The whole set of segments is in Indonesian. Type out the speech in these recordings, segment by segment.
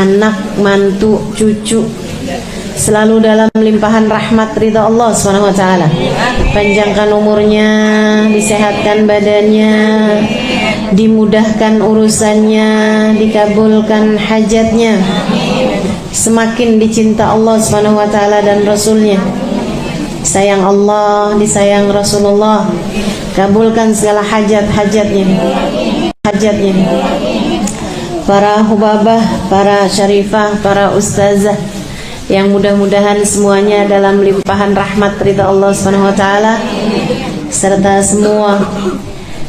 anak, mantu, cucu selalu dalam limpahan rahmat ridha Allah Subhanahu wa taala. Panjangkan umurnya, disehatkan badannya, dimudahkan urusannya, dikabulkan hajatnya, semakin dicinta Allah Subhanahu wa taala dan Rasulnya. Sayang Allah, disayang Rasulullah, kabulkan segala hajatnya. Para hubabah, para syarifah, para ustazah yang mudah-mudahan semuanya dalam limpahan rahmat ridha Allah Subhanahu wa taala, serta semua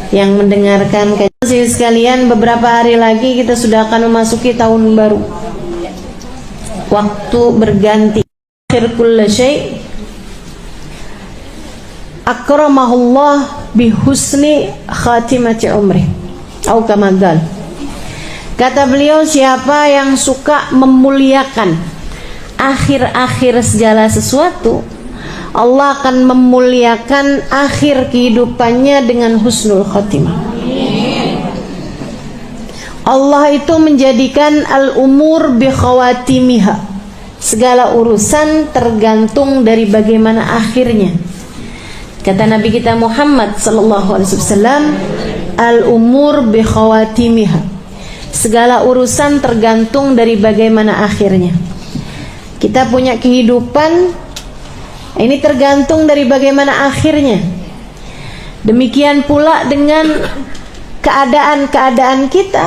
yang mendengarkan kajian sekalian. Beberapa hari lagi kita sudah akan memasuki tahun baru. Waktu berganti. Akhir kulli syai' akramahullah bihusni khatimati umri. Atau kama qala. Kata beliau, siapa yang suka memuliakan akhir-akhir segala sesuatu, Allah akan memuliakan akhir kehidupannya dengan husnul khatimah. Allah itu menjadikan al-umur bi khawatimiha. Segala urusan tergantung dari bagaimana akhirnya. Kata Nabi kita Muhammad sallallahu alaihi wasallam, al-umur bi khawatimiha. Segala urusan tergantung dari bagaimana akhirnya. Kita punya kehidupan, ini tergantung dari bagaimana akhirnya. Demikian pula dengan keadaan-keadaan kita.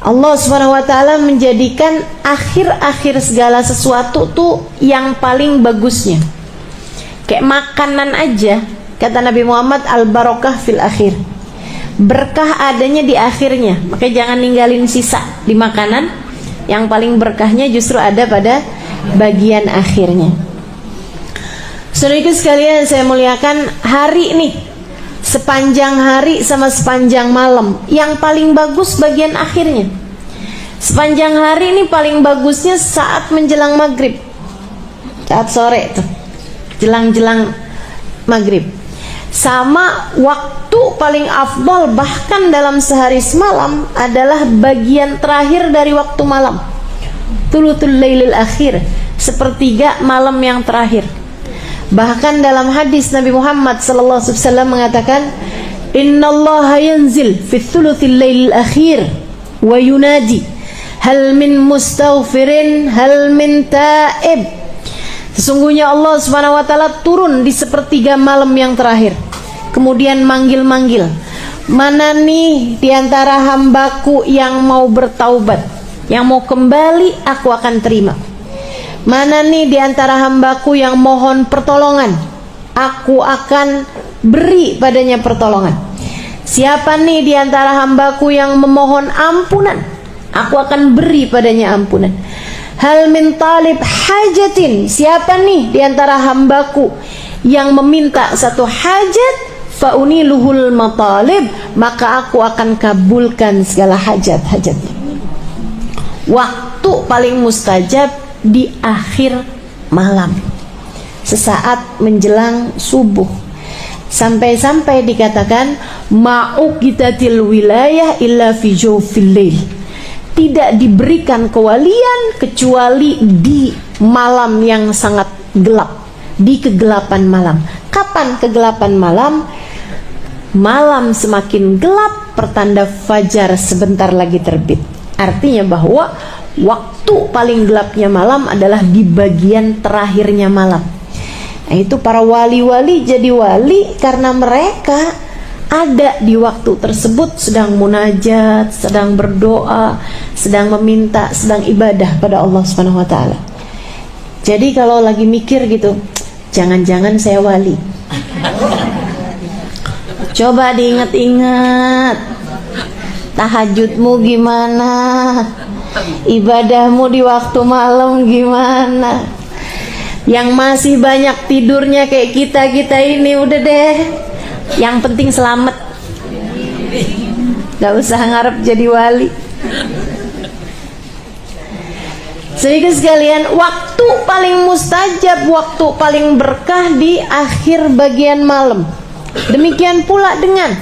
Allah Subhanahu wa taala menjadikan akhir-akhir segala sesuatu tuh yang paling bagusnya. Kayak makanan aja, kata Nabi Muhammad, al-barakah fil akhir. Berkah adanya di akhirnya. Makanya jangan ninggalin sisa di makanan. Yang paling berkahnya justru ada pada bagian akhirnya. Saudaraku sekalian saya muliakan, hari ini sepanjang hari sama sepanjang malam, yang paling bagus bagian akhirnya. Sepanjang hari ini paling bagusnya saat menjelang maghrib, saat sore tuh, jelang-jelang maghrib. Sama waktu paling afdal bahkan dalam sehari semalam adalah bagian terakhir dari waktu malam, thuluthul lailil akhir, sepertiga malam yang terakhir. Bahkan dalam hadis Nabi Muhammad sallallahu alaihi wasallam mengatakan, innallaha yanzil fi thuluthil lailil akhir wa yunadi hal min mustaghfirin hal min taib. Sesungguhnya Allah Subhanahu wa taala turun di sepertiga malam yang terakhir, kemudian manggil-manggil, mana nih di antara hambaku yang mau bertaubat, yang mau kembali, aku akan terima. Mana nih di antara hambaku yang mohon pertolongan, aku akan beri padanya pertolongan. Siapa nih di antara hambaku yang memohon ampunan, aku akan beri padanya ampunan. Hal min talib hajatin, siapa nih di antara hambaku yang meminta satu hajat, fauniluhul matalib, maka aku akan kabulkan segala hajat-hajatnya. Waktu paling mustajab di akhir malam, sesaat menjelang subuh. Sampai-sampai dikatakan ma'uqitatil wilayah illa fi jawfil lail. Tidak diberikan kewalian kecuali di malam yang sangat gelap, di kegelapan malam. Kapan kegelapan malam? Malam semakin gelap, pertanda fajar sebentar lagi terbit. Artinya bahwa waktu paling gelapnya malam adalah di bagian terakhirnya malam. Nah, itu para wali-wali jadi wali karena mereka ada di waktu tersebut sedang munajat, sedang berdoa, sedang meminta, sedang ibadah pada Allah Subhanahu wa taala. Jadi kalau lagi mikir gitu, jangan-jangan saya wali. Coba diingat-ingat, tahajudmu gimana, ibadahmu di waktu malam gimana. Yang masih banyak tidurnya kayak kita ini, udah deh, yang penting selamat, gak usah ngarep jadi wali. Sehingga sekalian, waktu paling mustajab, waktu paling berkah di akhir bagian malam. Demikian pula dengan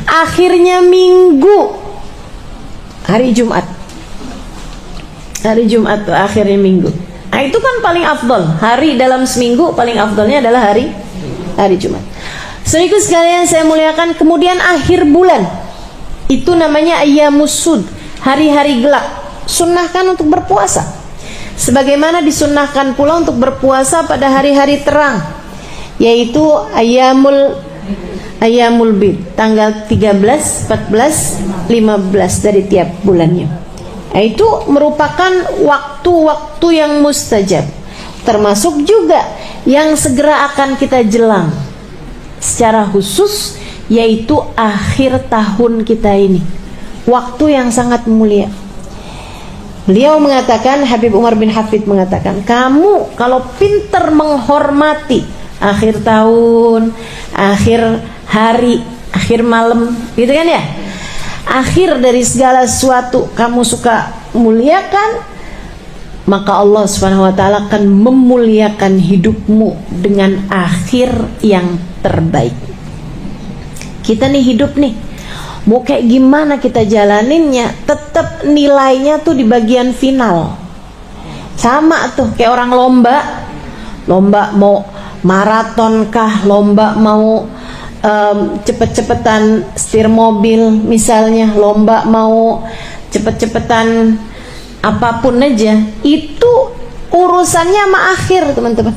akhirnya minggu, hari Jumat. Hari Jumat tuh akhirnya minggu. Nah, itu kan paling afdol. Hari dalam seminggu paling afdolnya adalah hari Jumat. Saudaraku sekalian saya muliakan, kemudian akhir bulan itu namanya ayyamus sud, hari-hari gelap. Sunnahkan untuk berpuasa. Sebagaimana disunnahkan pula untuk berpuasa pada hari-hari terang, yaitu ayyamul bid, tanggal 13, 14, 15 dari tiap bulannya. Itu merupakan waktu-waktu yang mustajab, termasuk juga yang segera akan kita jelang secara khusus, yaitu akhir tahun kita ini, waktu yang sangat mulia. Beliau mengatakan, Habib Umar bin Hafid mengatakan, kamu kalau pintar menghormati akhir tahun, akhir hari, akhir malam, gitu kan ya, akhir dari segala sesuatu kamu suka muliakan, maka Allah Subhanahu wa ta'ala akan memuliakan hidupmu dengan akhir yang terbaik. Kita nih hidup nih, mau kayak gimana kita jalaninnya, tetap nilainya tuh di bagian final. Sama tuh kayak orang lomba mau maraton kah, lomba mau cepet-cepetan setir mobil misalnya, lomba mau cepet-cepetan apapun aja, itu urusannya sama akhir, teman-teman.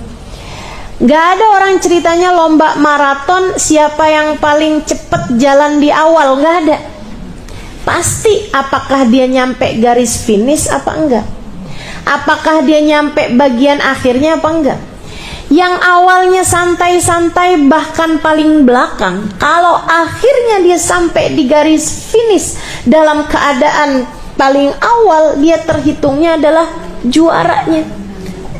Gak ada orang ceritanya lomba maraton siapa yang paling cepet jalan di awal, gak ada. Pasti apakah dia nyampe garis finish apa enggak, apakah dia nyampe bagian akhirnya apa enggak. Yang awalnya santai-santai bahkan paling belakang, kalau akhirnya dia sampai di garis finish dalam keadaan paling awal, dia terhitungnya adalah juaranya,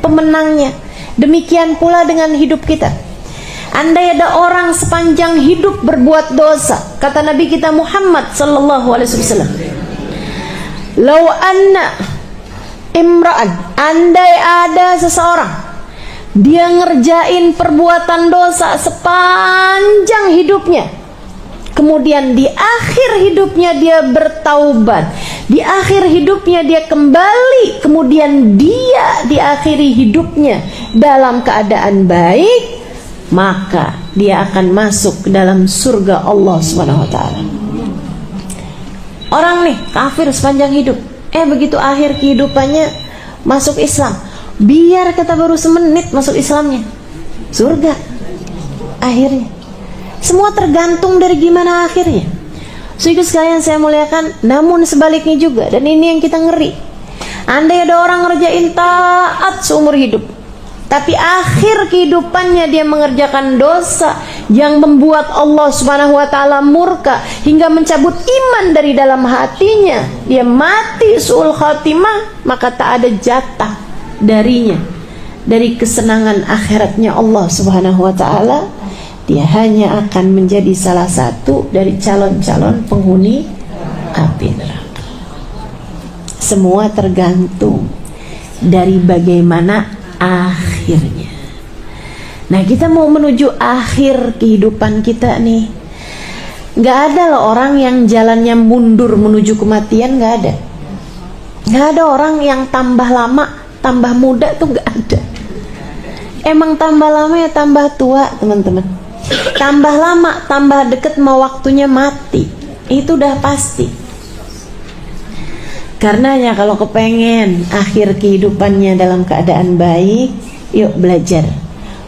pemenangnya. Demikian pula dengan hidup kita. Andai ada orang sepanjang hidup berbuat dosa, kata Nabi kita Muhammad sallallahu alaihi wasallam, "Lau anna imra'an", andai ada seseorang dia ngerjain perbuatan dosa sepanjang hidupnya, kemudian di akhir hidupnya dia bertaubat, di akhir hidupnya dia kembali, kemudian dia diakhiri hidupnya dalam keadaan baik, maka dia akan masuk ke dalam surga Allah Subhanahu wa ta'ala. Orang nih kafir sepanjang hidup, begitu akhir kehidupannya masuk Islam, biar kata baru semenit masuk Islamnya, surga akhirnya. Semua tergantung dari gimana akhirnya. Saudara sekalian saya muliakan, namun sebaliknya juga, dan ini yang kita ngeri. Andai ada orang ngerjain taat seumur hidup, tapi akhir kehidupannya dia mengerjakan dosa yang membuat Allah Subhanahu wa ta'ala murka hingga mencabut iman dari dalam hatinya, dia mati su'ul khatimah, maka tak ada jatah darinya dari kesenangan akhiratnya Allah Subhanahu wa ta'ala. Dia hanya akan menjadi salah satu dari calon-calon penghuni api neraka. Semua tergantung dari bagaimana akhirnya. Nah, kita mau menuju akhir kehidupan kita nih. Gak ada loh orang yang jalannya mundur menuju kematian, gak ada. Gak ada orang yang tambah lama tambah muda tuh, gak ada. Emang tambah lama ya tambah tua, teman-teman. Tambah lama tambah deket mau waktunya mati, itu udah pasti. Karenanya kalau kepengen akhir kehidupannya dalam keadaan baik, yuk belajar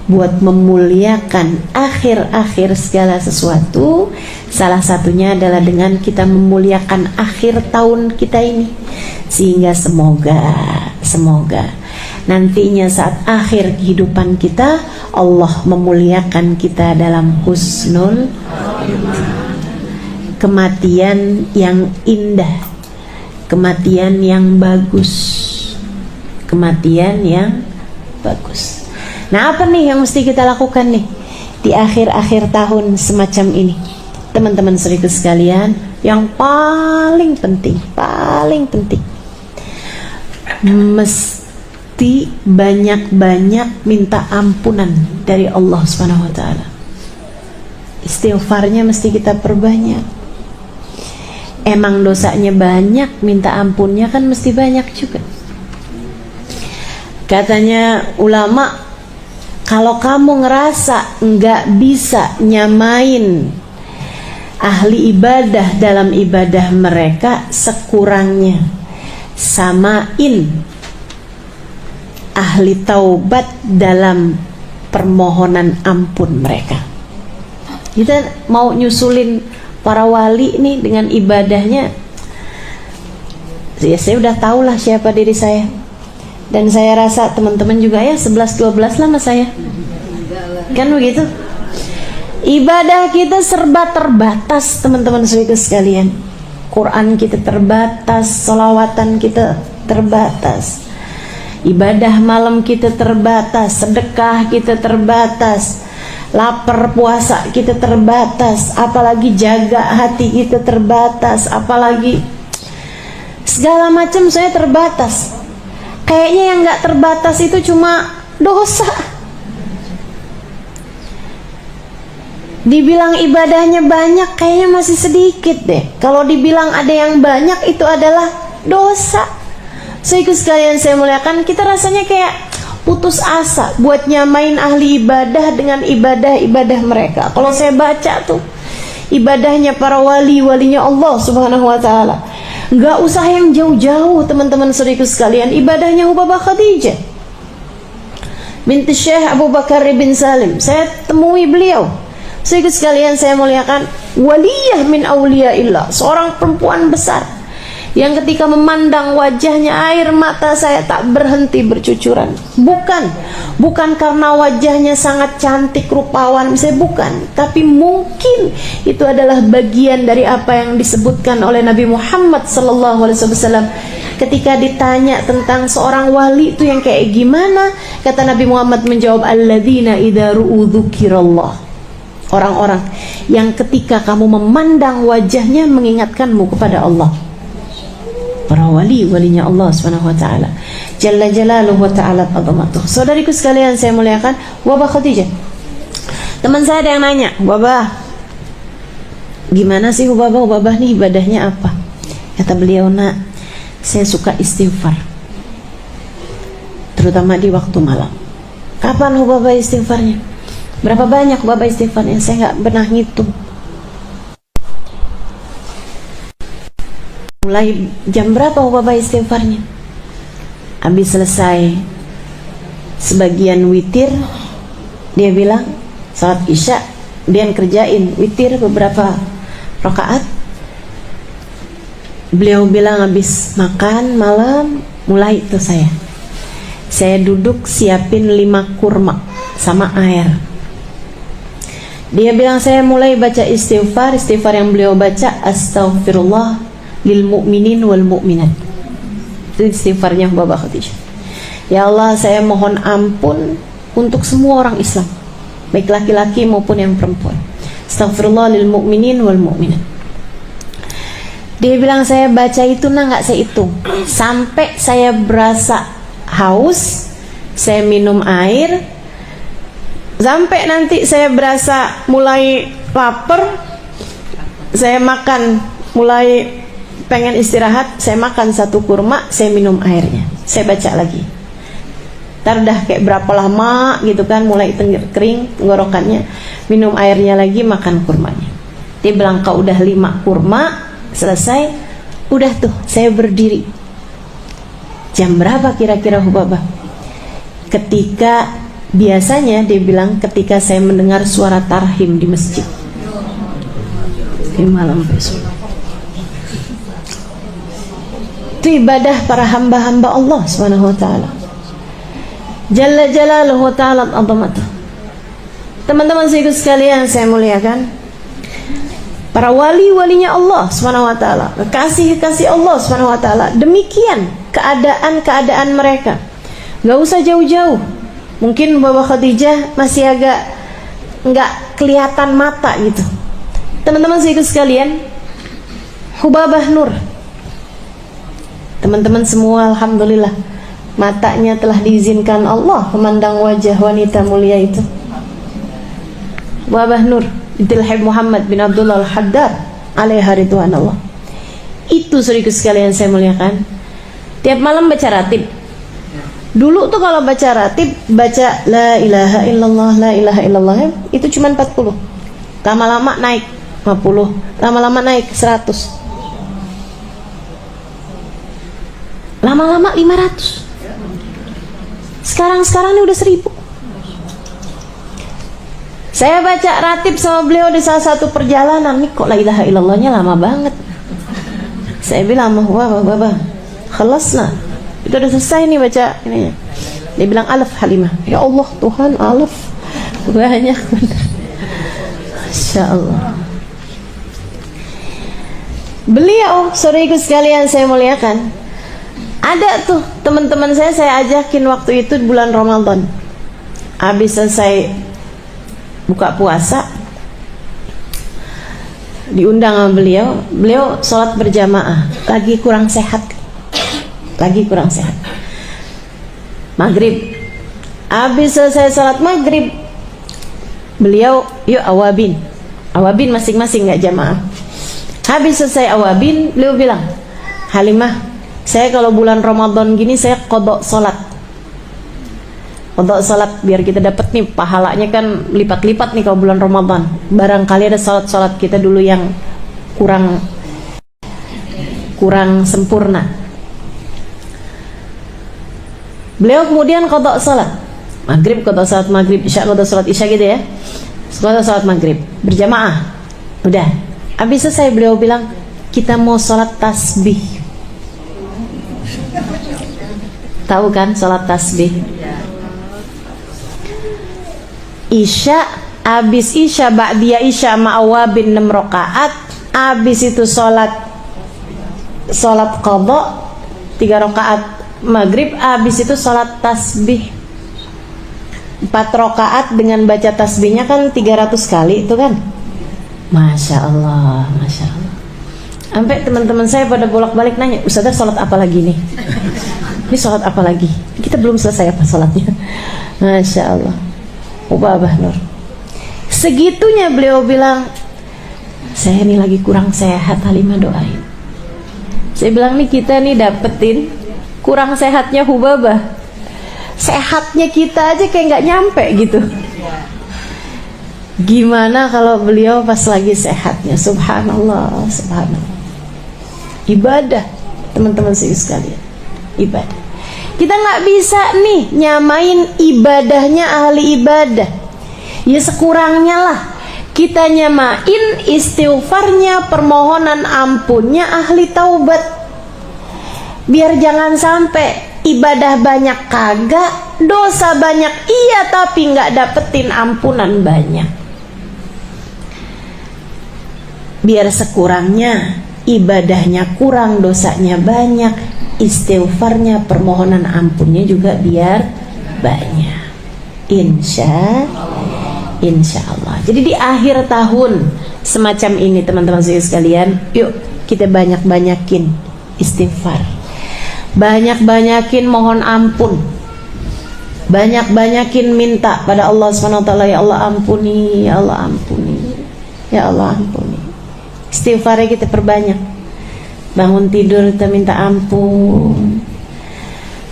buat memuliakan akhir-akhir segala sesuatu. Salah satunya adalah dengan kita memuliakan akhir tahun kita ini, sehingga semoga nantinya saat akhir kehidupan kita, Allah memuliakan kita dalam husnul kematian yang indah, kematian yang bagus, kematian yang bagus. Nah, apa nih yang mesti kita lakukan nih di akhir-akhir tahun semacam ini, teman-teman saudara sekalian? Yang paling penting mesti banyak-banyak minta ampunan dari Allah Subhanahu wa ta'ala. Istighfarnya mesti kita perbanyak. Emang dosanya banyak, minta ampunnya kan mesti banyak juga. Katanya ulama, kalau kamu ngerasa nggak bisa nyamain ahli ibadah dalam ibadah mereka, sekurangnya samain ahli taubat dalam permohonan ampun mereka. Kita mau nyusulin para wali nih dengan ibadahnya. Ya, saya udah tahu lah siapa diri saya. Dan saya rasa teman-teman juga ya 11-12 lah sama saya. Kan begitu? Ibadah kita serba terbatas, teman-teman saudara sekalian. Quran kita terbatas, sholawatan kita terbatas, ibadah malam kita terbatas, sedekah kita terbatas, lapar puasa kita terbatas, apalagi jaga hati kita terbatas, apalagi segala macam saya terbatas. Kayaknya yang gak terbatas itu cuma dosa. Dibilang ibadahnya banyak, kayaknya masih sedikit deh. Kalau dibilang ada yang banyak, itu adalah dosa. Saudara sekalian saya muliakan, kita rasanya kayak putus asa buat nyamain ahli ibadah dengan ibadah-ibadah mereka. Kalau saya baca tuh ibadahnya para walinya Allah Subhanahu wa taala, nggak usah yang jauh-jauh, teman-teman saudara sekalian. Ibadahnya Hubabah Khadijah binti Syekh Abu Bakar bin Salim, saya temui beliau. Saudara sekalian saya muliakan, waliyah min auliyaillah, seorang perempuan besar yang ketika memandang wajahnya air mata saya tak berhenti bercucuran. Bukan karena wajahnya sangat cantik rupawan, saya bukan, tapi mungkin itu adalah bagian dari apa yang disebutkan oleh Nabi Muhammad SAW ketika ditanya tentang seorang wali itu yang kayak gimana. Kata Nabi Muhammad menjawab, alladzina idza ru'u dzukirallah, orang-orang yang ketika kamu memandang wajahnya mengingatkanmu kepada Allah. Para walinya Allah Subhanahu wa taala, jalla jalaluhu wa ta'ala azamatuh. Saudariku sekalian saya muliakan, Hubabah Khadijah. Teman saya ada yang nanya, "Hubabah, gimana sih Hubabah nih ibadahnya apa?" Kata beliau, "Nak, saya suka istighfar, terutama di waktu malam." Kapan Hubabah istighfarnya? Berapa banyak Hubabah istighfarnya? Saya nggak pernah ngitung. Mulai jam berapa Hubabah istighfarnya? Habis selesai sebagian witir, dia bilang salat isya, dia kerjain witir beberapa rakaat. Beliau bilang habis makan malam, mulai itu saya duduk siapin 5 kurma sama air. Dia bilang saya mulai baca istighfar yang beliau baca, astaghfirullah lil mu'minin wal mu'minat. Itu istighfarnya Hubabah Khadijah. Ya Allah, saya mohon ampun untuk semua orang Islam, baik laki-laki maupun yang perempuan. Astaghfirullah lil mu'minin wal mu'minat. Dia bilang saya baca itu nggak saya hitung, sampai saya berasa haus, saya minum air, sampai nanti saya berasa mulai lapar, saya makan, mulai pengen istirahat, saya makan 1 kurma, saya minum airnya, saya baca lagi. Ntar udah kayak berapa lama gitu kan, mulai kering tenggorokannya, minum airnya lagi, makan kurmanya. Dia bilang kalau udah 5 kurma selesai, udah tuh saya berdiri. Jam berapa kira-kira Hubabah? Ketika biasanya dia bilang ketika saya mendengar suara tarhim di masjid di malam besok. Itu ibadah para hamba-hamba Allah Subhanahu wa taala, jalla jalaluhu ta'ala azamatuh. Teman-teman sekalian saya muliakan, para walinya Allah Subhanahu wa taala, kekasih Allah Subhanahu wa taala, demikian keadaan mereka. Gak usah jauh-jauh. Mungkin Hubabah Khadijah masih agak nggak kelihatan mata gitu. Teman-teman sekalian, Hubabah Nur, teman-teman semua alhamdulillah matanya telah diizinkan Allah memandang wajah wanita mulia itu. Hubabah Nur binti Habib Muhammad bin Abdullah Al-Haddad alaiha ridwanullah. Itu saudaraku sekalian saya muliakan, tiap malam baca ratib. Dulu tuh kalau baca ratib, baca la ilaha illallah, la ilaha illallah, itu cuma 40. Lama-lama naik 50, lama-lama naik 100, lama-lama 500. Sekarang ini udah 1000. Saya baca ratib sama beliau di salah satu perjalanan, nih kok la ilaha illallahnya lama banget. Saya bilang, Baba, khalasna, itu udah selesai nih baca ini. Dia bilang, alaf Halimah. Ya Allah Tuhan, alaf banyak benar. Masya Allah. Beliau, saudariku sekalian saya muliakan, ada tuh teman-teman saya ajakin waktu itu bulan Ramadan. Habis selesai buka puasa, diundang sama beliau sholat berjamaah, lagi kurang sehat. Maghrib, habis selesai sholat maghrib, beliau yuk awabin masing-masing, nggak jamaah. Habis selesai awabin, beliau bilang, Halimah, saya kalau bulan Ramadan gini saya qadha sholat biar kita dapat nih pahalanya, kan lipat-lipat nih kalau bulan Ramadan. Barangkali ada sholat kita dulu yang kurang sempurna. Beliau kemudian qadha sholat maghrib, qadha sholat maghrib, isya qadha sholat isya gitu ya, qadha sholat maghrib berjamaah. Udah habis selesai, beliau bilang, kita mau sholat tasbih. Tahu kan sholat tasbih? Isya, habis isya, ba'diyah isya ma'awabin 6 rakaat. Habis itu sholat qadha 3 rakaat maghrib. Habis itu sholat tasbih 4 rakaat dengan baca tasbihnya kan 300 kali itu kan. Masya Allah. Sampai teman-teman saya pada bolak-balik nanya, Ustazah sholat apa lagi nih? Ini sholat apa lagi? Kita belum selesai apa sholatnya. Masya Allah. Ubabah Nur, segitunya beliau bilang, saya ini lagi kurang sehat, Halimah doain. Saya bilang, nih kita nih dapetin kurang sehatnya Hubabah, sehatnya kita aja kayak nggak nyampe gitu. Gimana kalau beliau pas lagi sehatnya? Subhanallah. Ibadah, teman-teman sekalian, ibadah. Kita nggak bisa nih nyamain ibadahnya ahli ibadah. Ya sekurangnya lah kita nyamain istighfarnya, permohonan ampunnya ahli taubat. Biar jangan sampai ibadah banyak kagak, dosa banyak iya tapi nggak dapetin ampunan banyak. Biar sekurangnya ibadahnya kurang, dosanya banyak, istighfarnya, permohonan ampunnya juga biar banyak. Insya Allah. Jadi di akhir tahun semacam ini teman-teman sekalian, yuk kita banyak-banyakin istighfar, banyak-banyakin mohon ampun, banyak-banyakin minta pada Allah SWT. Ya Allah ampuni, ya Allah ampuni, ya Allah ampuni. Istighfarnya kita perbanyak. Bangun tidur kita minta ampun,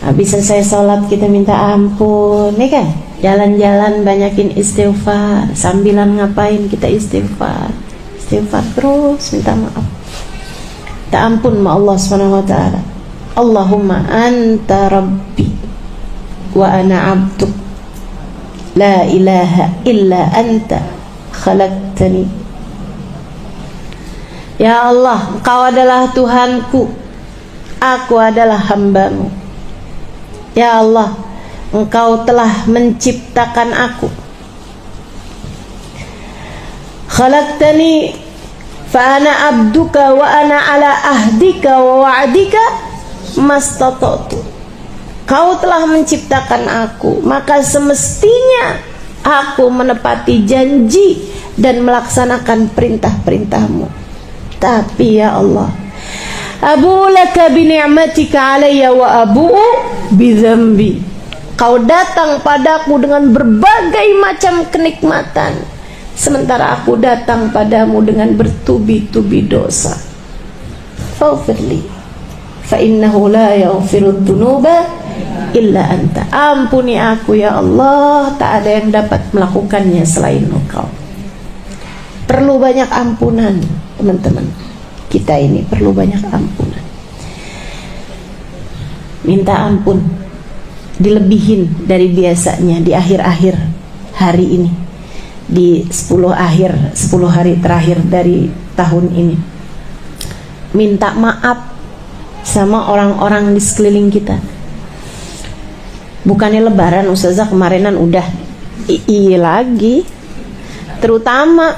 habis selesai sholat kita minta ampun, nih kan? Jalan-jalan banyakin istighfar, sambilan ngapain kita istighfar terus, minta maaf, minta ampun sama Allah SWT. Allahumma anta rabbi wa ana abduk, la ilaha illa anta khalaqtani. Ya Allah, Engkau adalah Tuhanku, aku adalah hambamu. Ya Allah, Engkau telah menciptakan aku. Khalaqtani fa ana abduka wa ana ala ahdika wa wa'dika mastata'tu. Kau telah menciptakan aku, maka semestinya aku menepati janji dan melaksanakan perintah-perintahmu. Tapi ya Allah, abu'u laka bi ni'matika alayya wa abu'u bi dzambi. Kau datang padaku dengan berbagai macam kenikmatan, sementara aku datang padamu dengan bertubi-tubi dosa. Faghfirli fa innahu la yaghfiru dzunuba illa anta. Ampuni aku ya Allah, tak ada yang dapat melakukannya selain Engkau. Perlu banyak ampunan, teman-teman. Kita ini perlu banyak ampunan. Minta ampun, dilebihin dari biasanya di akhir-akhir hari ini, di 10 hari terakhir dari tahun ini. Minta maaf sama orang-orang di sekeliling kita. Bukannya lebaran Ustazah, kemarinan udah. Iya lagi. Terutama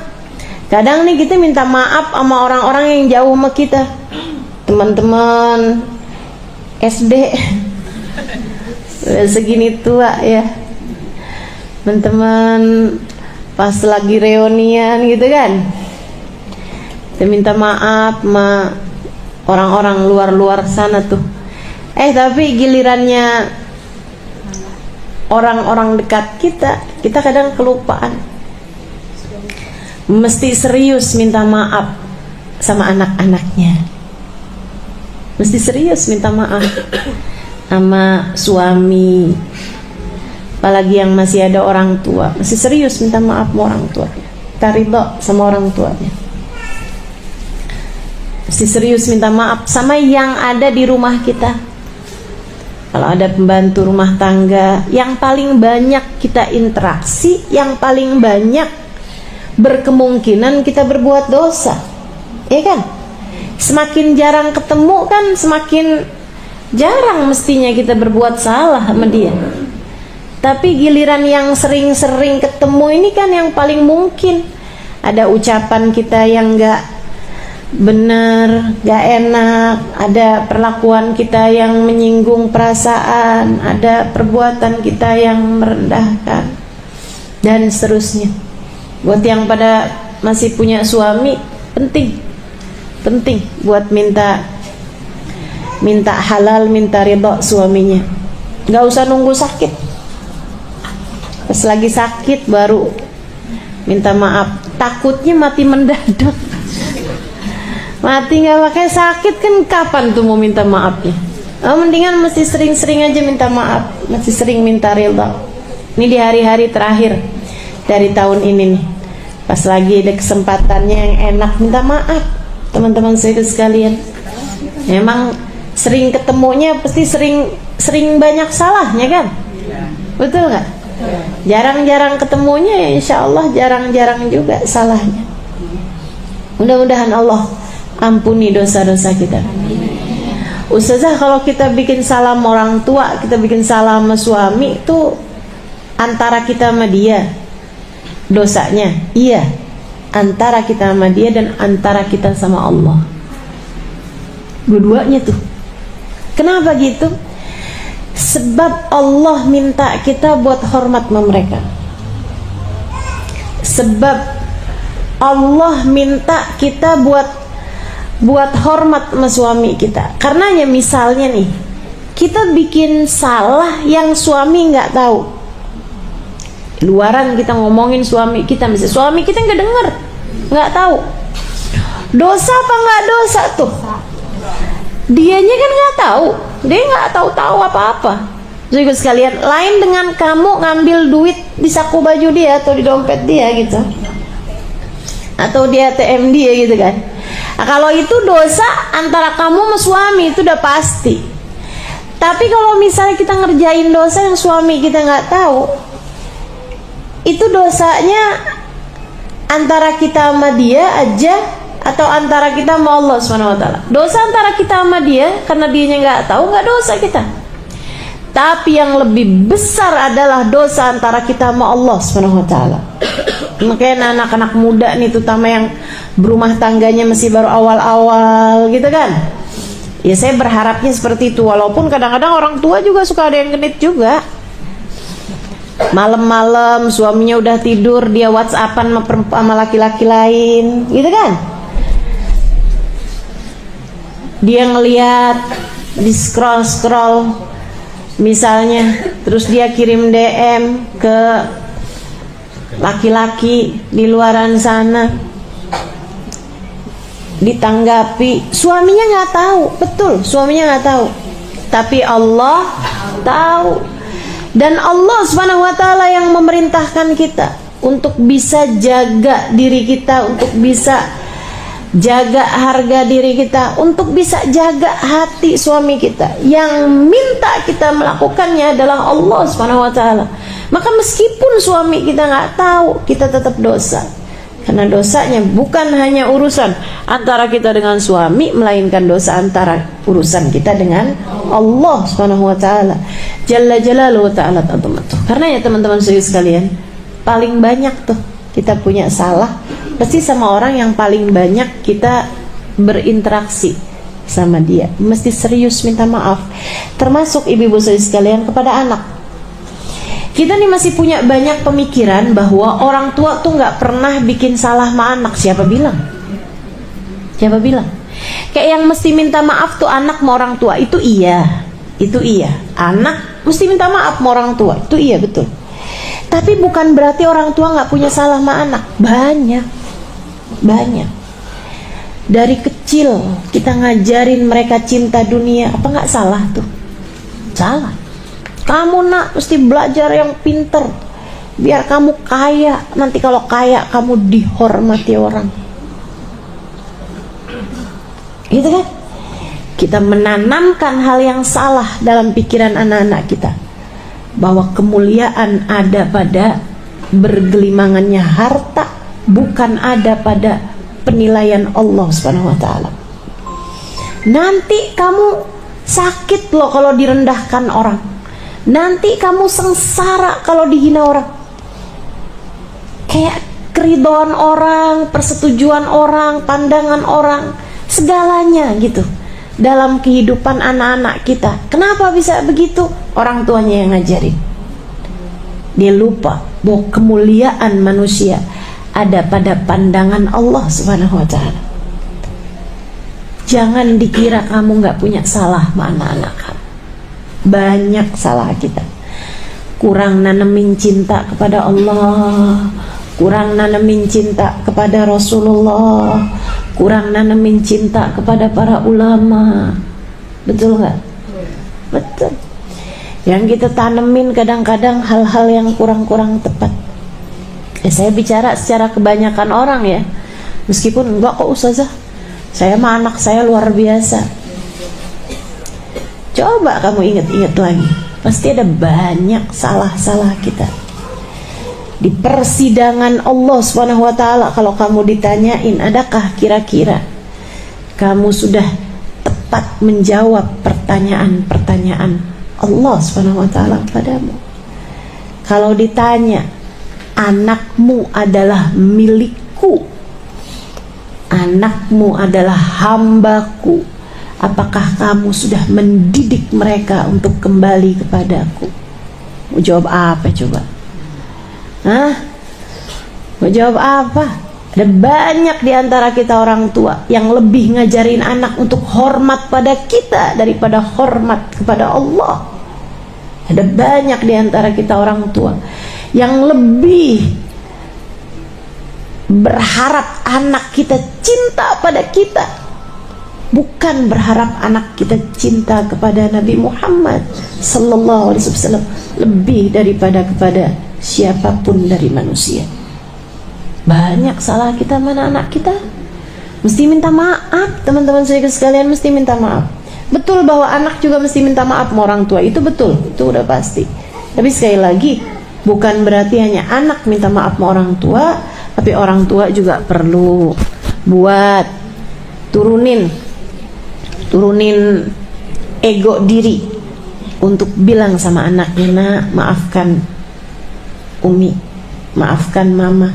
kadang nih kita minta maaf sama orang-orang yang jauh sama kita. Teman-teman SD udah segini tua ya, teman-teman pas lagi reunian gitu kan, kita minta maaf sama orang-orang luar sana tuh. Tapi gilirannya orang-orang dekat kita kadang kelupaan. Mesti serius minta maaf sama anak-anaknya. Mesti serius minta maaf sama suami, apalagi yang masih ada orang tua. Mesti serius minta maaf sama orang tuanya. Kita ridho sama orang tuanya. Mesti serius minta maaf sama yang ada di rumah kita. Kalau ada pembantu rumah tangga, yang paling banyak kita interaksi, yang paling banyak berkemungkinan kita berbuat dosa, ya kan? Semakin jarang ketemu kan semakin jarang mestinya kita berbuat salah sama dia. Tapi giliran yang sering-sering ketemu ini kan yang paling mungkin ada ucapan kita yang gak benar, gak enak, ada perlakuan kita yang menyinggung perasaan, ada perbuatan kita yang merendahkan, dan seterusnya. Buat yang pada masih punya suami, penting buat minta halal, minta ridho suaminya. Gak usah nunggu sakit, pas lagi sakit baru minta maaf. Takutnya mati mendadak. Mati gak pakai sakit kan kapan tuh mau minta maafnya? Mendingan mesti sering-sering aja minta maaf, mesti sering minta ridho. Ini di hari-hari terakhir dari tahun ini nih, pas lagi ada kesempatannya yang enak minta maaf. Teman-teman saya sekalian, memang sering ketemunya pasti sering banyak salahnya kan? Betul nggak? Jarang-jarang ketemunya ya insya Allah jarang-jarang juga salahnya. Mudah-mudahan Allah ampuni dosa-dosa kita. Ustazah, kalau kita bikin salah sama orang tua, kita bikin salah sama suami, itu antara kita sama dia dosanya? Iya, antara kita sama dia dan antara kita sama Allah. Dua-duanya tuh. Kenapa gitu? Sebab Allah minta kita buat hormat sama mereka. Sebab Allah minta kita buat hormat sama suami kita. Karenanya misalnya nih, kita bikin salah yang suami nggak tahu. Luaran kita ngomongin suami kita, misalnya suami kita nggak denger, nggak tahu. Dosa apa nggak dosa tuh? Dianya kan nggak tahu, dia nggak tahu apa-apa. Juga sekalian, lain dengan kamu ngambil duit di saku baju dia atau di dompet dia gitu, atau di ATM dia gitu kan. Nah, kalau itu dosa antara kamu sama suami itu udah pasti. Tapi kalau misalnya kita ngerjain dosa yang suami kita nggak tahu, itu dosanya antara kita sama dia aja atau antara kita sama Allah SWT. Dosa antara kita sama dia karena dianya nggak tahu, nggak dosa kita. Tapi yang lebih besar adalah dosa antara kita sama Allah SWT. Makanya anak-anak muda nih, terutama yang berumah tangganya masih baru awal-awal gitu kan, ya saya berharapnya seperti itu. Walaupun kadang-kadang orang tua juga suka ada yang genit juga. Malam-malam suaminya udah tidur, dia WhatsAppan sama laki-laki lain gitu kan. Dia ngelihat, di scroll misalnya, terus dia kirim DM ke laki-laki di luaran sana, ditanggapi, suaminya nggak tahu, betul, suaminya nggak tahu, tapi Allah Tahu. Dan Allah Subhanahu wa taala yang memerintahkan kita untuk bisa jaga diri kita, untuk bisa jaga harga diri kita, untuk bisa jaga hati suami kita. Yang minta kita melakukannya adalah Allah Subhanahu wa taala. Maka meskipun suami kita nggak tahu, kita tetap dosa. Karena dosanya bukan hanya urusan antara kita dengan suami, melainkan dosa antara urusan kita dengan Allah Subhanahu wa taala. Jalla jalaluhu ta'ala ta'ala. Karena ya teman-teman sekalian, paling banyak tuh kita punya salah pasti sama orang yang paling banyak kita berinteraksi sama dia. Mesti serius minta maaf. Termasuk ibu-ibu sekalian kepada anak. Kita nih masih punya banyak pemikiran bahwa orang tua tuh nggak pernah bikin salah sama anak. Siapa bilang? Siapa bilang? Kayak yang mesti minta maaf tuh anak sama orang tua. Itu iya. Anak mesti minta maaf sama orang tua. Itu iya, betul. Tapi bukan berarti orang tua nggak punya salah sama anak. Banyak. Dari kecil kita ngajarin mereka cinta dunia. Apa nggak salah tuh? Salah. Kamu nak mesti belajar yang pinter, biar kamu kaya. Nanti kalau kaya kamu dihormati orang. Gitu kan? Kita menanamkan hal yang salah dalam pikiran anak-anak kita, bahwa kemuliaan ada pada bergelimangannya harta, bukan ada pada penilaian Allah Subhanahu wa taala. Nanti kamu sakit loh kalau direndahkan orang. Nanti kamu sengsara kalau dihina orang. Kayak keridhaan orang, persetujuan orang, pandangan orang, segalanya gitu dalam kehidupan anak-anak kita. Kenapa bisa begitu? Orang tuanya yang ngajarin. Dia lupa bahwa kemuliaan manusia ada pada pandangan Allah Subhanahu wa taala. Jangan dikira kamu nggak punya salah sama anak-anak kamu. Banyak salah kita. Kurang nanemin cinta kepada Allah, kurang nanemin cinta kepada Rasulullah, kurang nanemin cinta kepada para ulama. Betul nggak? Betul. Yang kita tanemin kadang-kadang hal-hal yang kurang-kurang tepat. Saya bicara secara kebanyakan orang ya. Meskipun enggak kok ustazah, saya sama anak saya luar biasa. Coba kamu ingat-ingat lagi, pasti ada banyak salah-salah kita. Di persidangan Allah Subhanahu wa taala, kalau kamu ditanyain, adakah kira-kira kamu sudah tepat menjawab pertanyaan-pertanyaan Allah Subhanahu wa taala padamu? Kalau ditanya, anakmu adalah milikku, anakmu adalah hambaku, apakah kamu sudah mendidik mereka untuk kembali kepadaku? Mau jawab apa coba? Mau jawab apa? Ada banyak di antara kita orang tua yang lebih ngajarin anak untuk hormat pada kita daripada hormat kepada Allah. Ada banyak di antara kita orang tua yang lebih berharap anak kita cinta pada kita, bukan berharap anak kita cinta kepada Nabi Muhammad sallallahu alaihi wasallam lebih daripada kepada siapapun dari manusia. Banyak salah kita mana anak kita. Mesti minta maaf, teman-teman saya sekalian, mesti minta maaf. Betul bahwa anak juga mesti minta maaf sama orang tua, itu betul, itu udah pasti. Tapi sekali lagi, bukan berarti hanya anak minta maaf sama orang tua, tapi orang tua juga perlu buat turunin ego diri untuk bilang sama anaknya, nak, maafkan Umi, maafkan Mama,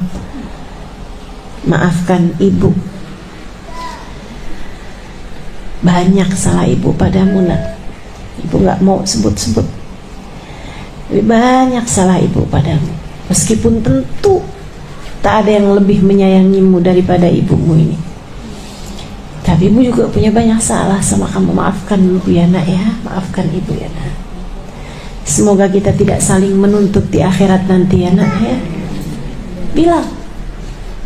maafkan Ibu. Banyak salah Ibu padamu, nak. Ibu gak mau sebut-sebut. Tapi banyak salah Ibu padamu. Meskipun tentu tak ada yang lebih menyayangimu daripada ibumu ini, tapi Ibu juga punya banyak salah sama kamu. Maafkan Ibu ya nak ya, maafkan Ibu ya nak. Semoga kita tidak saling menuntut di akhirat nanti ya nak ya.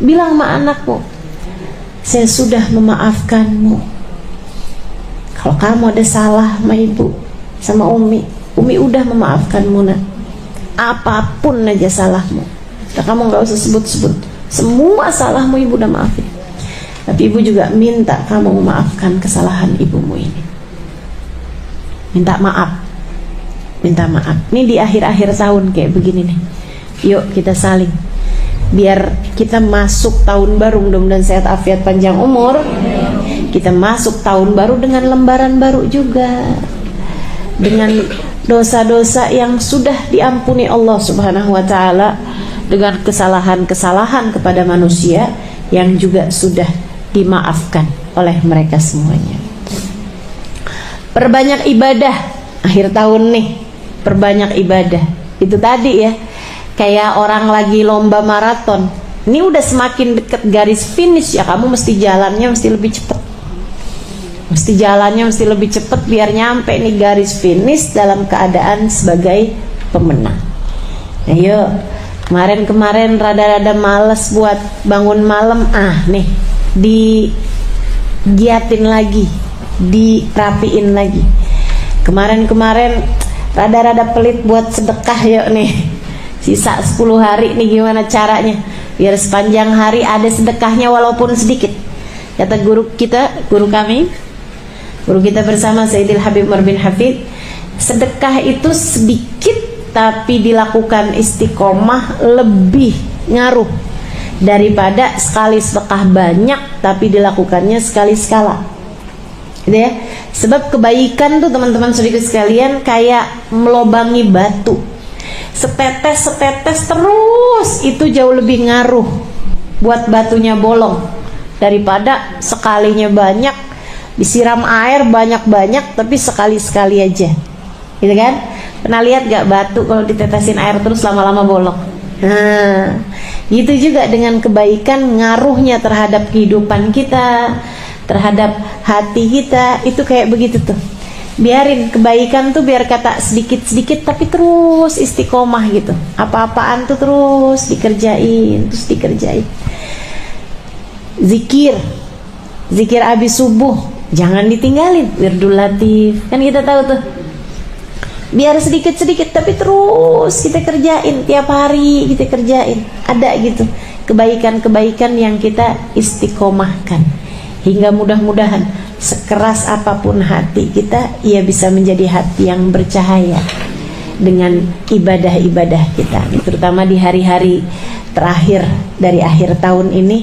Bilang sama anakmu, saya sudah memaafkanmu. Kalau kamu ada salah sama Ibu, sama Umi, Umi udah memaafkanmu nak, apapun aja salahmu. Nah, kamu gak usah sebut-sebut semua salahmu, ibu udah maafin. Tapi ibu juga minta kamu memaafkan kesalahan ibumu ini. Minta maaf. Minta maaf. Ini di akhir-akhir tahun kayak begini nih. Yuk kita saling, biar kita masuk tahun baru, mudah-mudahan sehat afiat panjang umur. Kita masuk tahun baru dengan lembaran baru juga, dengan dosa-dosa yang sudah diampuni Allah Subhanahu wa ta'ala, dengan kesalahan-kesalahan kepada manusia yang juga sudah dimaafkan oleh mereka semuanya. Perbanyak ibadah akhir tahun nih, perbanyak ibadah. Itu tadi ya, kayak orang lagi lomba maraton. Ini udah semakin dekat garis finish ya, kamu mesti jalannya mesti lebih cepat. Mesti jalannya mesti lebih cepat biar nyampe nih garis finish dalam keadaan sebagai pemenang. Ayo, kemarin rada-rada males buat bangun malam, nih digiatin lagi, dirapiin lagi. Kemarin rada-rada pelit buat sedekah, yuk nih sisa 10 hari nih gimana caranya biar sepanjang hari ada sedekahnya walaupun sedikit. Kata guru kita bersama Sayyidil Habib Umar bin Hafid, sedekah itu sedikit tapi dilakukan istiqomah lebih ngaruh daripada sekali sedekah banyak tapi dilakukannya sekali sekala. Gitu ya. Sebab kebaikan tuh teman-teman saudara sekalian kayak melobangi batu. Setetes terus itu jauh lebih ngaruh buat batunya bolong daripada sekalinya banyak, disiram air banyak-banyak tapi sekali-sekali aja. Gitu kan? Pernah lihat gak batu kalau ditetesin air terus lama-lama bolong? Nah, gitu juga dengan kebaikan, ngaruhnya terhadap kehidupan kita, terhadap hati kita, itu kayak begitu tuh. Biarin kebaikan tuh biar kata sedikit-sedikit tapi terus istiqomah gitu. Apa-apaan tuh terus dikerjain. Zikir habis subuh jangan ditinggalin, wirdul latif. Kan kita tahu tuh. Biar sedikit-sedikit tapi terus kita kerjain, tiap hari kita kerjain. Ada gitu kebaikan-kebaikan yang kita istiqomahkan, hingga mudah-mudahan sekeras apapun hati kita, ia bisa menjadi hati yang bercahaya dengan ibadah-ibadah kita, terutama di hari-hari terakhir dari akhir tahun ini.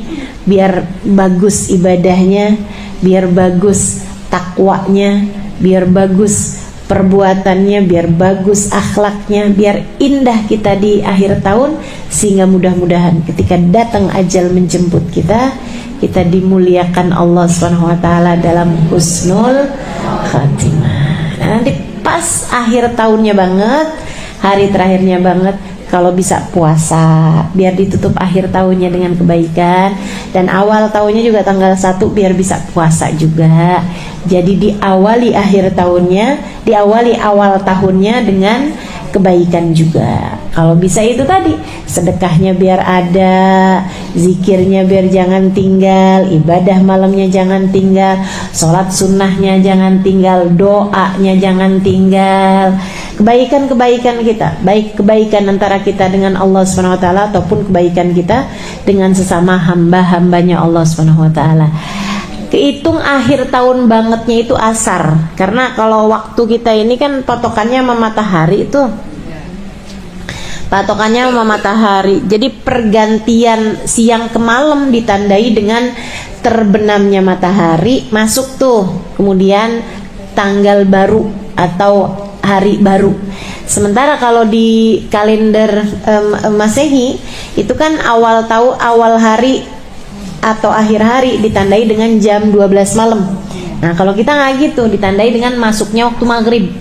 Biar bagus ibadahnya, biar bagus takwanya, biar bagus perbuatannya, biar bagus akhlaknya, biar indah kita di akhir tahun, sehingga mudah-mudahan ketika datang ajal menjemput kita, kita dimuliakan Allah SWT dalam husnul khatimah. Nah, nanti pas akhir tahunnya banget, hari terakhirnya banget, kalau bisa puasa biar ditutup akhir tahunnya dengan kebaikan, dan awal tahunnya juga tanggal 1 biar bisa puasa juga. Jadi diawali akhir tahunnya, diawali awal tahunnya dengan kebaikan juga. Kalau bisa itu tadi, sedekahnya biar ada, zikirnya biar jangan tinggal, ibadah malamnya jangan tinggal, sholat sunnahnya jangan tinggal, doanya jangan tinggal. Kebaikan-kebaikan kita, baik kebaikan antara kita dengan Allah SWT ataupun kebaikan kita dengan sesama hamba-hambanya Allah SWT. Kehitung akhir tahun bangetnya itu asar, karena kalau waktu kita ini kan patokannya sama matahari itu, patokannya sama matahari. Jadi pergantian siang ke malam ditandai dengan terbenamnya matahari, masuk tuh kemudian tanggal baru atau hari baru. Sementara kalau di kalender Masehi itu kan awal hari atau akhir hari ditandai dengan jam 12 malam. Nah, kalau kita nggak gitu, ditandai dengan masuknya waktu maghrib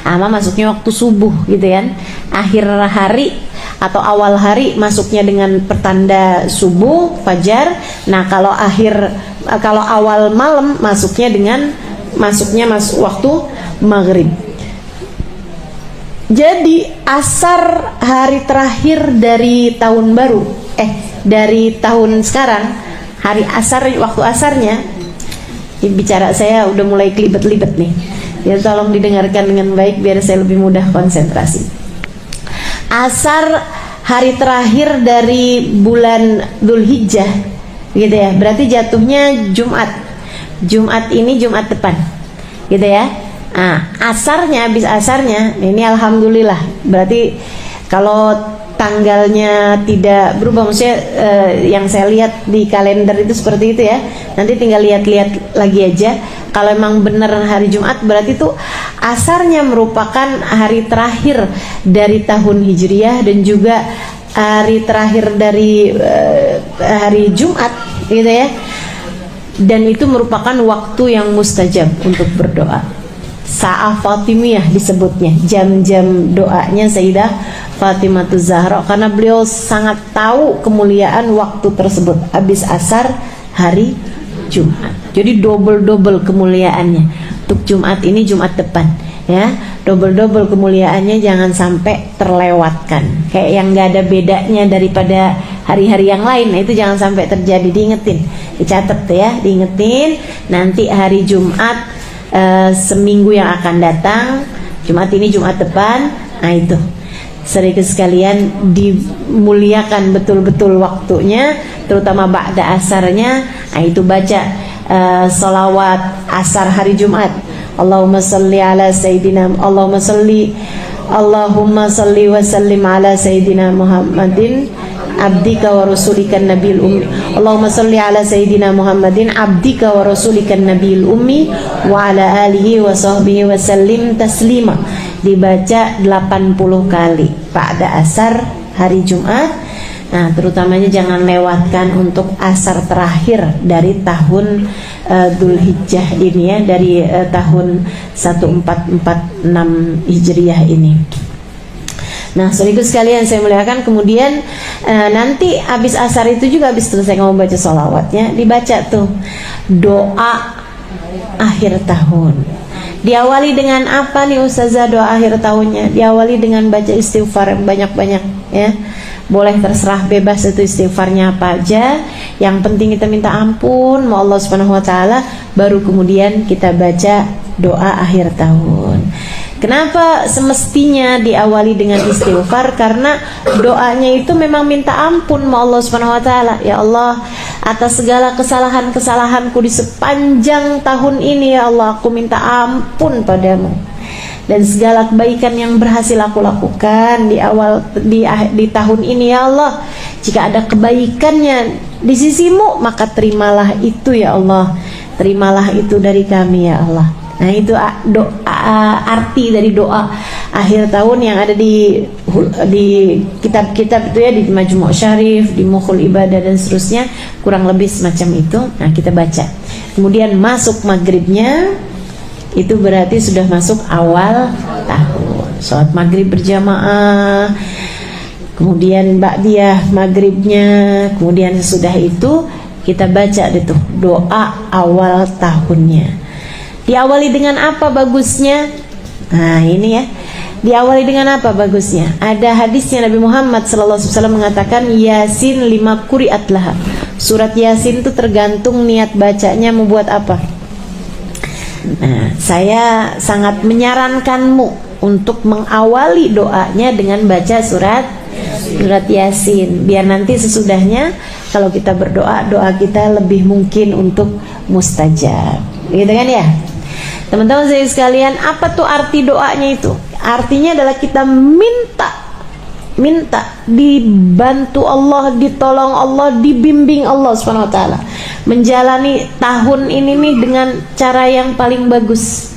sama masuknya waktu subuh gitu kan. Akhir hari atau awal hari masuknya dengan pertanda subuh, fajar. Nah, kalau awal malam masuknya dengan waktu maghrib. Jadi asar hari terakhir dari tahun baru, dari tahun sekarang, hari asar, waktu asarnya, bicara saya udah mulai kelibet-libet nih. Ya tolong didengarkan dengan baik biar saya lebih mudah konsentrasi. Asar hari terakhir dari bulan Dzulhijjah, gitu ya. Berarti jatuhnya Jumat. Jumat ini Jumat depan, gitu ya. Nah, asarnya, habis asarnya, ini alhamdulillah. Berarti kalau tanggalnya tidak berubah, maksudnya yang saya lihat di kalender itu seperti itu ya. Nanti tinggal lihat-lihat lagi aja. Kalau emang benar hari Jumat, berarti itu asarnya merupakan hari terakhir dari tahun Hijriyah dan juga hari terakhir dari hari Jumat, gitu ya. Dan itu merupakan waktu yang mustajab untuk berdoa. Sa'ah Fatimiyah disebutnya, jam-jam doanya Sayyidah Fatimah Zahra, karena beliau sangat tahu kemuliaan waktu tersebut, habis asar hari Jumat. Jadi double kemuliaannya untuk Jumat ini, Jumat depan ya. Double kemuliaannya, jangan sampai terlewatkan. Kayak yang gak ada bedanya daripada hari-hari yang lain. Nah, itu jangan sampai terjadi, diingetin, dicatat ya, diingetin. Nanti hari Jumat seminggu yang akan datang, Jumat ini Jumat depan. Nah itu saudara sekalian, dimuliakan betul-betul waktunya, terutama ba'da asarnya. Nah itu baca salawat asar hari Jumat. Allahumma salli ala Sayyidina, Allahumma salli wa sallim ala Sayyidina Muhammadin abdika wa rasulikan nabiyil ummi. Allahumma salli ala Sayyidina Muhammadin abdika wa rasulikan nabiyil ummi wa ala alihi wa sahbihi wa sallim taslima. Dibaca 80 kali pada asar hari Jumat. Nah, terutamanya jangan lewatkan untuk asar terakhir dari tahun Dzulhijjah ini ya, dari tahun 1446 Hijriyah ini. Nah, saudaraku sekalian saya muliakan, kemudian nanti habis asar itu juga, habis selesai ngomong baca sholawatnya, dibaca tuh doa akhir tahun. Diawali dengan apa nih Ustazah doa akhir tahunnya? Diawali dengan baca istighfar banyak-banyak ya. Boleh terserah bebas itu istighfarnya apa aja. Yang penting kita minta ampun sama Allah Subhanahu wa taala, baru kemudian kita baca doa akhir tahun. Kenapa semestinya diawali dengan istighfar? Karena doanya itu memang minta ampun sama Allah Subhanahu wa taala. Ya Allah, atas segala kesalahan-kesalahanku di sepanjang tahun ini, ya Allah, aku minta ampun padamu. Dan segala kebaikan yang berhasil aku lakukan di tahun ini, ya Allah, jika ada kebaikannya di sisimu, maka terimalah itu ya Allah. Terimalah itu dari kami ya Allah. Nah itu arti dari doa akhir tahun yang ada di kitab-kitab itu ya, di Majmu' Syarif, di Mukhul Ibadah dan seterusnya, kurang lebih semacam itu. Nah kita baca. Kemudian masuk maghribnya, itu berarti sudah masuk awal tahun. Sholat maghrib berjamaah, kemudian ba'diyah maghribnya, kemudian sesudah itu kita baca itu doa awal tahunnya. Diawali dengan apa bagusnya? Nah ini ya, diawali dengan apa bagusnya? Ada hadisnya Nabi Muhammad SAW mengatakan, Yasin 5 quri'at laha. Surat Yasin itu tergantung niat bacanya mau buat apa. Nah, saya sangat menyarankanmu untuk mengawali doanya dengan baca surat Yasin, biar nanti sesudahnya kalau kita berdoa, doa kita lebih mungkin untuk mustajab, gitu kan ya. Teman-teman saya sekalian, apa tuh arti doanya itu? Artinya adalah kita minta dibantu Allah, ditolong Allah, dibimbing Allah Subhanahu wa taala menjalani tahun ini nih dengan cara yang paling bagus,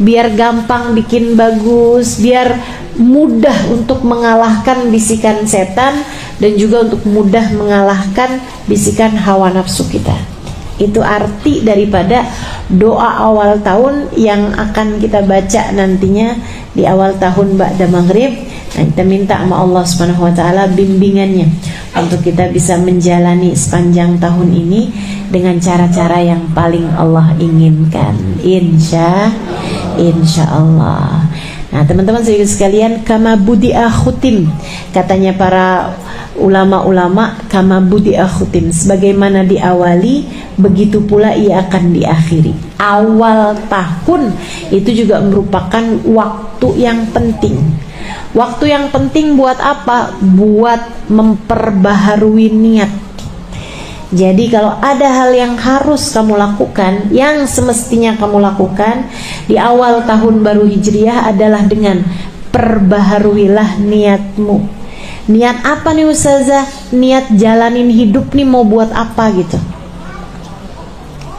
biar gampang bikin bagus, biar mudah untuk mengalahkan bisikan setan dan juga untuk mudah mengalahkan bisikan hawa nafsu kita. Itu arti daripada doa awal tahun yang akan kita baca nantinya di awal tahun ba'da maghrib. Nah, kita minta sama Allah Subhanahu wa taala bimbingannya untuk kita bisa menjalani sepanjang tahun ini dengan cara-cara yang paling Allah inginkan. Insya Allah. Nah, teman-teman sekalian, kama budi'a khutim, katanya para ulama-ulama, kama budi'a khutim, sebagaimana diawali begitu pula ia akan diakhiri. Awal tahun itu juga merupakan waktu yang penting. Waktu yang penting buat apa? Buat memperbaharui niat. Jadi kalau ada hal yang harus kamu lakukan, yang semestinya kamu lakukan di awal tahun baru Hijriah adalah dengan perbaharuilah niatmu. Niat apa nih Ustazah? Niat jalanin hidup nih mau buat apa gitu.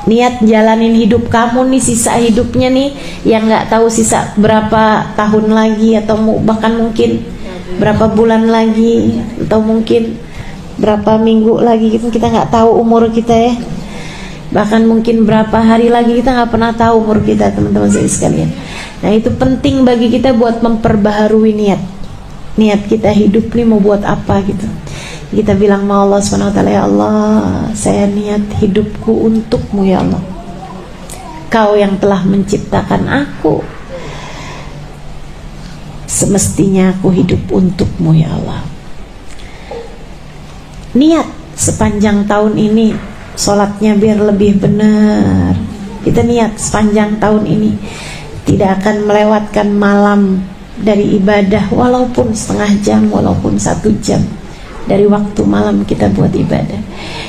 Niat jalanin hidup kamu nih, sisa hidupnya nih, yang nggak tahu sisa berapa tahun lagi, atau bahkan mungkin berapa bulan lagi, atau mungkin berapa minggu lagi, kita nggak tahu umur kita ya. Bahkan mungkin berapa hari lagi, kita nggak pernah tahu umur kita, teman-teman sekalian. Nah, itu penting bagi kita buat memperbaharui niat. Niat kita hidup nih mau buat apa gitu. Kita bilang sama Allah SWT, ya Allah, saya niat hidupku untukmu ya Allah. Kau yang telah menciptakan aku, semestinya aku hidup untukmu ya Allah. Niat sepanjang tahun ini sholatnya biar lebih benar. Kita niat sepanjang tahun ini tidak akan melewatkan malam dari ibadah, walaupun setengah jam, walaupun 1 jam dari waktu malam kita buat ibadah.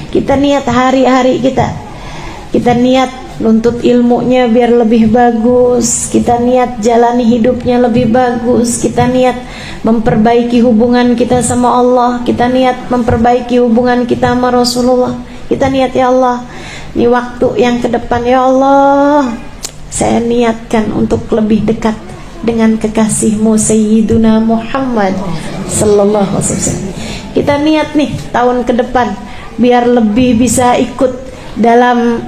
Kita niat hari-hari kita niat nuntut ilmunya biar lebih bagus, kita niat jalani hidupnya lebih bagus, kita niat memperbaiki hubungan kita sama Allah, kita niat memperbaiki hubungan kita sama Rasulullah. Kita niat, ya Allah, ini waktu yang ke depan ya Allah, saya niatkan untuk lebih dekat dengan kekasihmu Sayyiduna Muhammad sallallahu alaihi wasallam. Kita niat nih tahun ke depan biar lebih bisa ikut dalam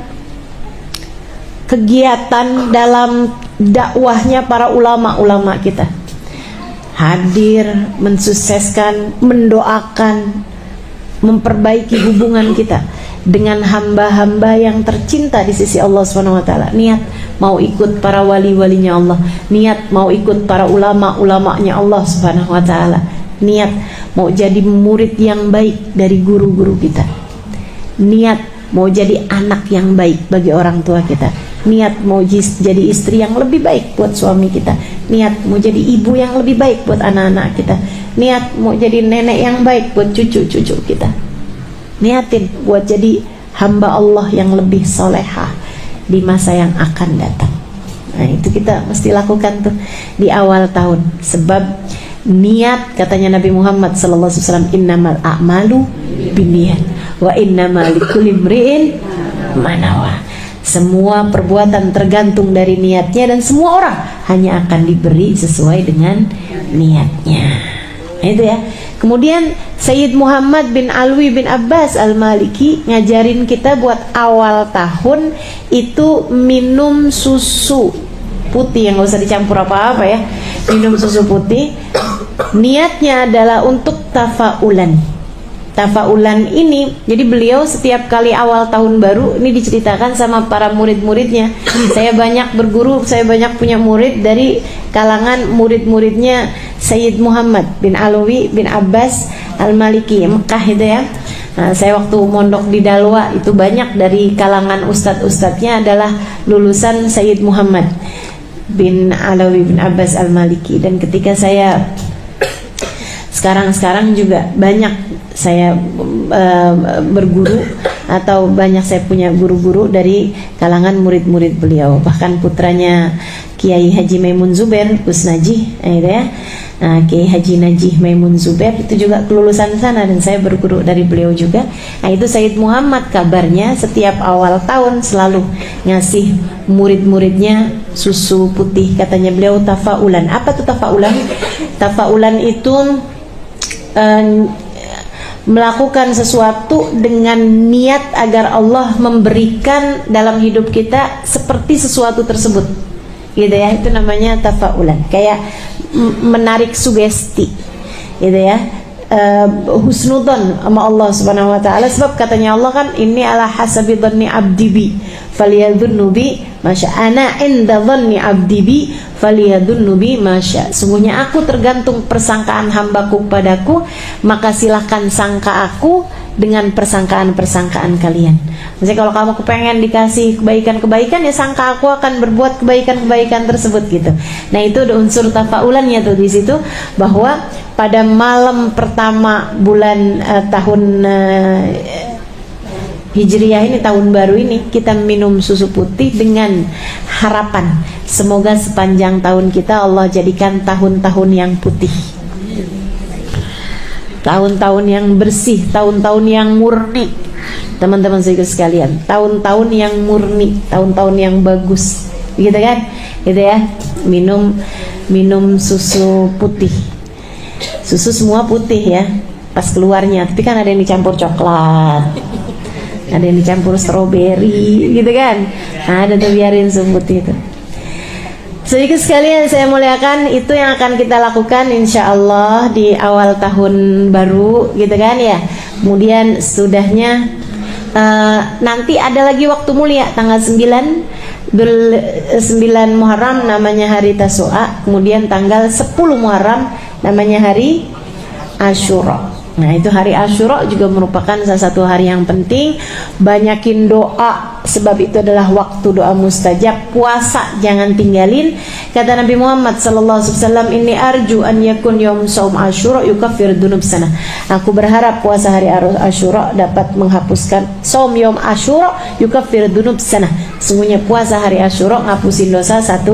kegiatan, dalam dakwahnya para ulama-ulama kita, hadir, mensukseskan, mendoakan, memperbaiki hubungan kita dengan hamba-hamba yang tercinta di sisi Allah SWT. Niat mau ikut para wali-walinya Allah, niat mau ikut para ulama-ulamanya Allah SWT, niat mau jadi murid yang baik dari guru-guru kita, niat mau jadi anak yang baik bagi orang tua kita, niat mau jadi istri yang lebih baik buat suami kita, niat mau jadi ibu yang lebih baik buat anak-anak kita, niat mau jadi nenek yang baik buat cucu-cucu kita, niatin buat jadi hamba Allah yang lebih solehah di masa yang akan datang. Nah, itu kita mesti lakukan tuh di awal tahun. Sebab niat, katanya Nabi Muhammad SAW, innamal a'malu binniyat wa innamal likulli imri'in ma nawa. Semua perbuatan tergantung dari niatnya, dan semua orang hanya akan diberi sesuai dengan niatnya. Nah, itu ya. Kemudian Sayyid Muhammad bin Alwi bin Abbas Al-Maliki ngajarin kita buat awal tahun itu minum susu putih yang gak usah dicampur apa-apa ya. Minum susu putih. Niatnya adalah untuk tafaulan. Tafaulan ini, jadi beliau setiap kali awal tahun baru, ini diceritakan sama para murid-muridnya. Saya banyak berguru, saya banyak punya murid dari kalangan murid-muridnya Sayyid Muhammad bin Alwi bin Abbas Al-Maliki Mekah itu ya. Nah, saya waktu mondok di Dalwa itu banyak dari kalangan ustadz-ustadznya adalah lulusan Sayyid Muhammad bin Alwi bin Abbas Al-Maliki. Dan ketika saya sekarang juga banyak saya berguru, atau banyak saya punya guru-guru dari kalangan murid-murid beliau. Bahkan putranya Kiai Haji Maimun Zubair Gus Najih ya. Nah, Kiai Haji Najih Maimun Zubair itu juga kelulusan sana, dan saya berguru dari beliau juga. Nah, itu Sayyid Muhammad kabarnya setiap awal tahun selalu ngasih murid-muridnya susu putih. Katanya beliau tafaulan. Apa tuh tafaulan? Tafaulan itu melakukan sesuatu dengan niat agar Allah memberikan dalam hidup kita seperti sesuatu tersebut, gitu ya. Itu namanya tafaulan, kayak menarik sugesti, gitu ya. husnudzon sama Allah Subhanahu wa taala, sebab katanya Allah kan ini ala hasabi dhanni abdi bi falyadhunnu bi masya ana inda dhanni abdi bi falyadhunnu bi masya. Sungguhnya aku tergantung persangkaan hambaku padaku, maka silahkan sangka aku dengan persangkaan-persangkaan kalian. Maksudnya kalau kamu kepengen dikasih kebaikan-kebaikan, ya sangka aku akan berbuat kebaikan-kebaikan tersebut gitu. Nah itu ada unsur tafaulannya tuh di situ, bahwa pada malam pertama bulan tahun Hijriyah ini, tahun baru ini, kita minum susu putih dengan harapan semoga sepanjang tahun kita Allah jadikan tahun-tahun yang putih, tahun-tahun yang bersih, tahun-tahun yang murni. Teman-teman sekalian, tahun-tahun yang murni, tahun-tahun yang bagus, gitu kan? Gitu ya. Minum susu putih. Susu semua putih ya, pas keluarnya. Tapi kan ada yang dicampur coklat, ada yang dicampur stroberi, gitu kan? Nah, ada tuh, biarin susu putih itu. Sedikit sekalian saya muliakan, itu yang akan kita lakukan insya Allah di awal tahun baru, gitu kan ya. Kemudian sudahnya nanti ada lagi waktu mulia tanggal 9 Muharram namanya hari Tasu'a, kemudian tanggal 10 Muharram namanya hari Asyura. Nah itu hari Asyura juga merupakan salah satu hari yang penting. Banyakin doa, sebab itu adalah waktu doa mustajab. Puasa jangan tinggalin. Kata Nabi Muhammad SAW, ini arju an yakun yawm saum Asyura yukaffir dunub sana. Aku berharap puasa hari Asyura dapat menghapuskan saum yawm Asyura yukaffir dunub sana. Sungguhnya puasa hari Asyura ngapusin dosa 1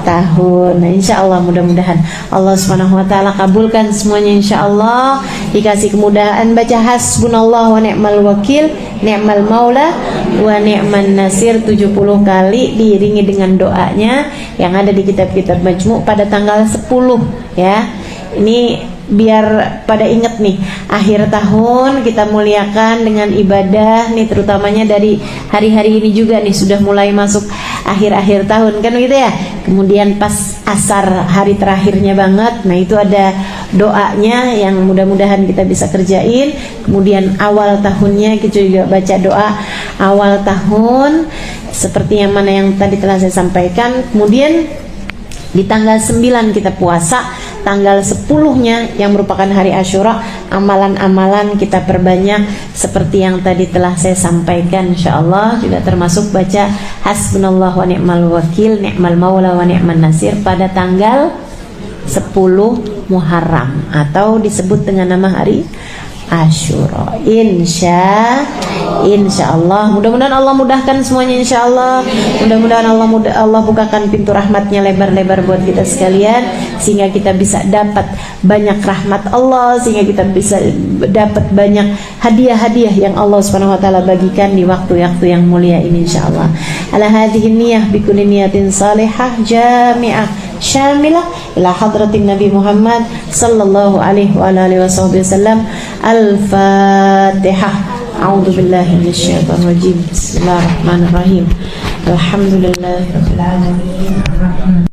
tahun. Nah insya Allah mudah-mudahan Allah Subhanahu wa taala kabulkan semuanya insya Allah. Dikasih kemudahan baca hasbunallah wa ni'mal wakil, ni'mal maula wa ni'man nasir 70 kali diiringi dengan doanya yang ada di kitab-kitab majmu' pada tanggal 10 ya. Ini biar pada ingat nih, akhir tahun kita muliakan dengan ibadah nih, terutamanya dari hari-hari ini juga nih, sudah mulai masuk akhir-akhir tahun kan gitu ya. Kemudian pas asar hari terakhirnya banget, nah itu ada doanya yang mudah-mudahan kita bisa kerjain. Kemudian awal tahunnya kita juga baca doa awal tahun seperti yang mana yang tadi telah saya sampaikan. Kemudian di tanggal 9 kita puasa, tanggal 10-nya yang merupakan hari Asyura, amalan-amalan kita perbanyak seperti yang tadi telah saya sampaikan insyaallah, juga termasuk baca hasbunallah wa ni'mal wakil, ni'mal maula wa ni'man nasir pada tanggal 10 Muharram atau disebut dengan nama hari Asyura. Insya Allah, mudah-mudahan Allah mudahkan semuanya insya Allah. Mudah-mudahan Allah bukakan pintu rahmatnya lebar-lebar buat kita sekalian, sehingga kita bisa dapat banyak rahmat Allah, sehingga kita bisa dapat banyak hadiah-hadiah yang Allah Subhanahu wa taala bagikan di waktu-waktu yang mulia ini insya Allah. Ala hadhihi niyyah bi kulli niyatin salihah jami'ah syamilah ila hadratin Nabi Muhammad sallallahu alaihi wa alihi wasallam. Al-Fatihah. A'udzu billahi minasyaitonir rajim. Bismillahirrahmanirrahim. Alhamdulillahirabbil alamin.